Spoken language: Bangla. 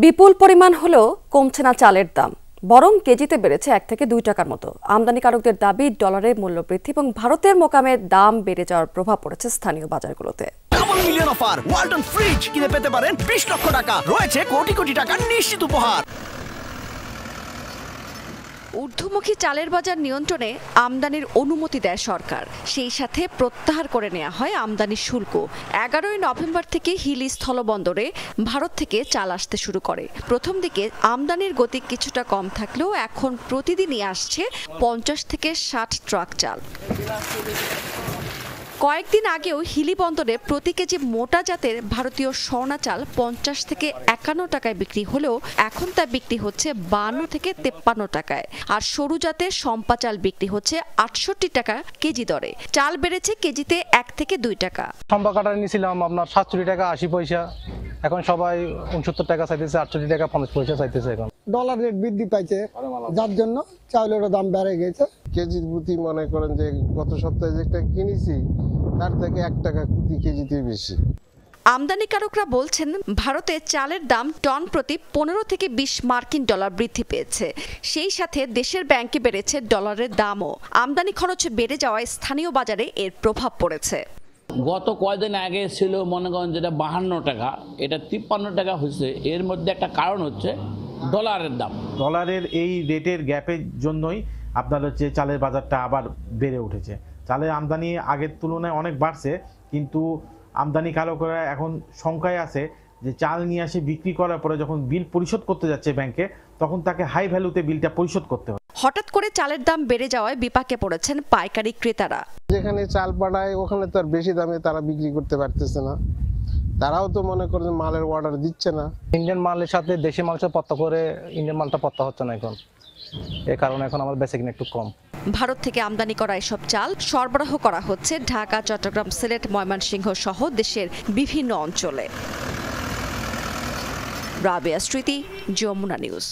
বিপুল পরিমাণ হলেও কমছে না চালের দাম, বরং কেজিতে বেড়েছে 1 থেকে 2 টাকার মতো। আমদানিকারকদের দাবি, ডলারের মূল্য বৃদ্ধি এবং ভারতের মোকামে দাম বেড়ে যাওয়ার প্রভাব পড়েছে স্থানীয় বাজারগুলোতে। Double million offer, Walton fridge কিনে পেতে পারেন 20 লক্ষ টাকা, রয়েছে কোটি কোটি টাকার নিশ্চিত উপহার। ঊর্ধ্বমুখী চালের বাজার নিয়ন্ত্রণে আমদানির অনুমতি দেয় সরকার, সেই সাথে প্রত্যাহার করে নেওয়া হয় আমদানি শুল্ক। 11ই নভেম্বর থেকে হিলি স্থলবন্দরে ভারত থেকে চাল আসতে শুরু করে। প্রথম দিকে আমদানির গতি কিছুটা কম থাকলেও এখন প্রতিদিনই আসছে 50 থেকে 60 ট্রাক চাল। কয়েকদিন আগেও হিলি বন্দরে প্রতি কেজি মোটা জাতের ভারতীয় স্বর্ণা চাল 50 থেকে 51 টাকায় বিক্রি হলেও এখন তা বিক্রি হচ্ছে 52 থেকে 53 টাকায়। আর সরু জাতের সম্পা চাল বিক্রি হচ্ছে 68 টাকা কেজি দরে। চাল বেড়েছে কেজিতে 1 থেকে 2 টাকা। সম্পা কাটা নিয়েছিলাম আপনার 67 টাকা 80 পয়সা, এখন সবাই 69 টাকা চাইতেছে, 68 টাকা 50 পয়সা চাইতেছে। এখন ডলার রেট বৃদ্ধি পাইছে, যার জন্য চাউলের দাম বেড়ে গেছে। কেজির প্রতি মনে করেন যে গত সপ্তাহে যেটা কিনেছি তার থেকে 1 টাকা প্রতি কেজিতে বেশি। আমদানিকারকরা বলছেন, ভারতে চালের দাম টন প্রতি 15 থেকে 20 মার্কিন ডলার বৃদ্ধি পেয়েছে। সেই সাথে দেশের ব্যাংকে বেড়েছে ডলারের দামও। আমদানি খরচ বেড়ে যাওয়ায় স্থানীয় বাজারে এর প্রভাব পড়েছে। গত কয়েকদিন আগে ছিল মনে করেন যেটা 52 টাকা, এটা 53 টাকা হয়েছে। এর মধ্যে একটা কারণ হচ্ছে ডলারের দাম। ডলারের এই রেটের গ্যাপের জন্যই আপনার হচ্ছে চালের বাজারটা আবার বেড়ে উঠেছে। চালের আমদানি আগের তুলনায় অনেক বাড়ছে, কিন্তু আমদানিকারকরা এখন শঙ্কায় আছে যে চাল নিয়ে আসে বিক্রি করার পরে যখন বিল পরিশোধ করতে যাচ্ছে ব্যাংকে, তখন তাকে হাই ভ্যালুতে বিলটা পরিশোধ করতে হবে। হঠাৎ করে চালের দাম বেড়ে যাওয়ায় বিপাকে পড়েছেন পাইকারি ক্রেতারা। যেখানে চাল পাঠায় ওখানে তো আর বেশি দামে তারা বিক্রি করতে পারতেছে না। তারাও তো মনে করেন মালের অর্ডার দিচ্ছে না। ইন্ডিয়ান মালের সাথে দেশি মালটা পত্তা করে ইন্ডিয়ান মালটা পত্তা হচ্ছে না এখন, এই কারণে এখন আমার বেচা কিনা একটু কম। ভারত থেকে আমদানি করা এসব চাল সরবরাহ করা হচ্ছে ঢাকা, চট্টগ্রাম, সিলেট, ময়মনসিংহ সহ দেশের বিভিন্ন অঞ্চলে। রাবেয়া স্মৃতি, যমুনা নিউজ।